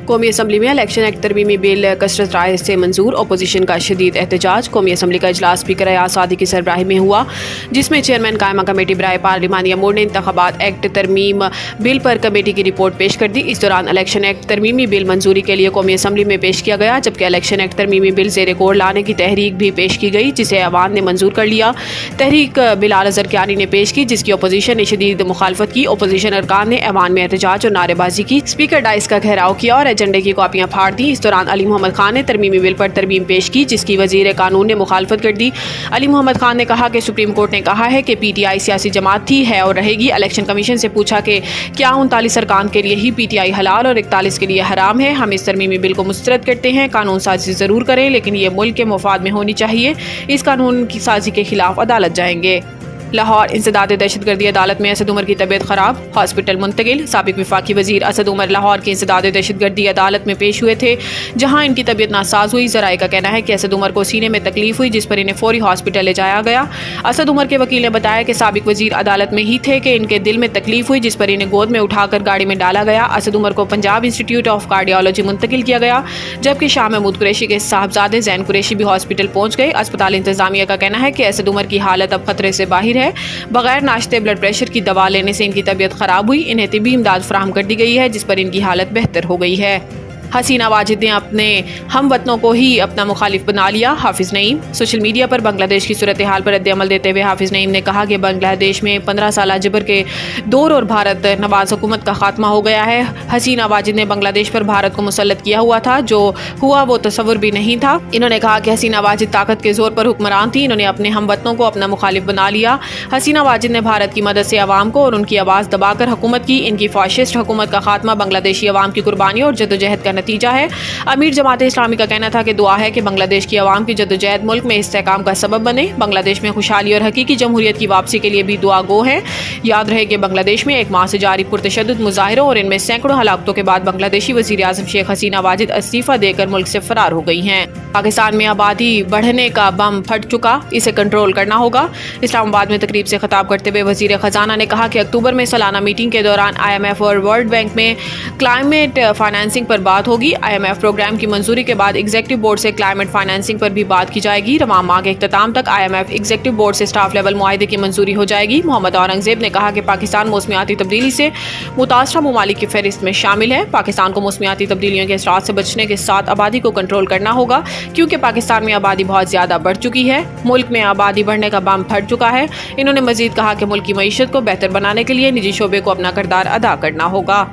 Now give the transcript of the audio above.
قومی اسمبلی میں election act ترمیمی بل کثرت رائے سے منظور، اپوزیشن کا شدید احتجاج۔ قومی اسمبلی کا اجلاس اسپیکر ایاز صادق کی سربراہی میں ہوا، جس میں چیئرمین قائمہ کمیٹی برائے پارلیمانی امور نے انتخابات ایکٹ ترمیم بل پر کمیٹی کی رپورٹ پیش کر دی۔ اس دوران الیکشن ایکٹ ترمیمی بل منظوری کے لیے قومی اسمبلی میں پیش کیا گیا، جبکہ الیکشن ایکٹ ترمیمی بل زیر غور لانے کی تحریک بھی پیش کی گئی، جسے ایوان نے منظور کر لیا۔ تحریک بلال اظہر کیانی نے پیش کی، جس کی اپوزیشن نے شدید مخالفت کی۔ اپوزیشن ارکان نے ایوان میں احتجاج اور نعرے بازی کی، اسپیکر ڈائس کا گھیراؤ کیا اور ایجنڈے کی کاپیاں پھاڑ دی۔ اس دوران علی محمد خان نے ترمیمی بل پر ترمیم پیش کی، جس کی وزیر قانون نے مخالفت کر دی۔ علی محمد خان نے کہا کہ سپریم کورٹ نے کہا ہے کہ پی ٹی آئی سیاسی جماعت تھی، ہے اور رہے گی۔ الیکشن کمیشن سے پوچھا کہ کیا 39 ارکان کے لیے ہی پی ٹی آئی حلال اور 41 کے لیے حرام ہے؟ ہم اس ترمیمی بل کو مسترد کرتے ہیں۔ قانون سازی ضرور کریں، لیکن یہ ملک کے مفاد میں ہونی چاہیے۔ اس قانون کی سازی کے خلاف عدالت جائیں گے۔ لاہور، انسداد دہشت گردی عدالت میں اسد عمر کی طبیعت خراب، ہاسپٹل منتقل۔ سابق وفاقی وزیر اسد عمر لاہور کی انسداد دہشت گردی عدالت میں پیش ہوئے تھے، جہاں ان کی طبیعت ناساز ہوئی۔ ذرائع کا کہنا ہے کہ اسد عمر کو سینے میں تکلیف ہوئی، جس پر انہیں فوری ہاسپٹل لے جایا گیا۔ اسد عمر کے وکیل نے بتایا کہ سابق وزیر عدالت میں ہی تھے کہ ان کے دل میں تکلیف ہوئی، جس پر انہیں گود میں اٹھا کر گاڑی میں ڈالا گیا۔ اسد عمر کو پنجاب انسٹیٹیوٹ آف کارڈیالوجی منتقل کیا گیا، جبکہ شاہ محمود قریشی کے صاحبزادے زین قریشی بھی ہاسپٹل پہنچ گئے۔ اسپتال انتظامیہ کا کہنا ہے کہ اسد عمر کی حالت اب خطرے سے باہر ہے۔ بغیر ناشتے بلڈ پریشر کی دوا لینے سے ان کی طبیعت خراب ہوئی۔ انہیں طبی امداد فراہم کر دی گئی ہے، جس پر ان کی حالت بہتر ہو گئی ہے۔ حسینہ واجد نے اپنے ہم وطنوں کو ہی اپنا مخالف بنا لیا، حافظ نعیم۔ سوشل میڈیا پر بنگلہ دیش کی صورتحال پر رد عمل دیتے ہوئے حافظ نعیم نے کہا کہ بنگلہ دیش میں 15 سالہ جبر کے دور اور بھارت نواز حکومت کا خاتمہ ہو گیا ہے۔ حسینہ واجد نے بنگلہ دیش پر بھارت کو مسلط کیا ہوا تھا، جو ہوا وہ تصور بھی نہیں تھا۔ انہوں نے کہا کہ حسینہ واجد طاقت کے زور پر حکمران تھی، انہوں نے اپنے ہم وطنوں کو اپنا مخالف بنا لیا۔ حسینہ واجد نے بھارت کی مدد سے عوام کو اور ان کی آواز دبا کر حکومت کی۔ ان کی فاشسٹ حکومت کا خاتمہ بنگلہ دیشی عوام کی قربانیوں اور جدوجہد کا نتیجہ ہے۔ امیر جماعت اسلامی کا کہنا تھا کہ دعا ہے کہ بنگلہ دیش کی عوام کی جدوجہد ملک میں استحکام کا سبب بنے، بنگلہ دیش میں خوشحالی اور حقیقی جمہوریت کی واپسی کے لیے بھی دعا گو ہیں۔ یاد رہے کہ بنگلہ دیش میں ایک ماہ سے جاری پرتشدد مظاہروں اور ان میں سینکڑوں ہلاکتوں کے بعد بنگلہ دیشی وزیر اعظم شیخ حسینہ واجد استعفیٰ دے کر ملک سے فرار ہو گئی ہیں۔ پاکستان میں آبادی بڑھنے کا بم پھٹ چکا، اسے کنٹرول کرنا ہوگا۔ اسلام آباد میں تقریب سے خطاب کرتے ہوئے وزیر خزانہ نے کہا کہ اکتوبر میں سالانہ میٹنگ کے دوران آئی ایم ایف اور ورلڈ بینک میں کلائمیٹ فائنانسنگ پر بات ہوگی۔ آئی ایم ایف پروگرام کی منظوری کے بعد ایگزیکٹو بورڈ سے کلائمیٹ فائنانسنگ پر بھی بات کی جائے گی۔ رواں ماہ کے اختتام تک I M F executive board سے سٹاف لیول معاہدے کی منظوری ہو جائے گی۔ محمد اورنگزیب نے کہا کہ پاکستان موسمیاتی تبدیلی سے متاثرہ ممالک کی فہرست میں شامل ہے۔ پاکستان کو موسمیاتی تبدیلیوں کے اثرات سے بچنے کے ساتھ آبادی کو کنٹرول کرنا ہوگا، کیونکہ پاکستان میں آبادی بہت زیادہ بڑھ چکی ہے۔ ملک میں آبادی بڑھنے کا بم پھٹ چکا ہے۔ انہوں نے مزید کہا کہ ملک کی معیشت کو بہتر بنانے کے لیے نجی شعبے کو اپنا کردار ادا کرنا ہوگا۔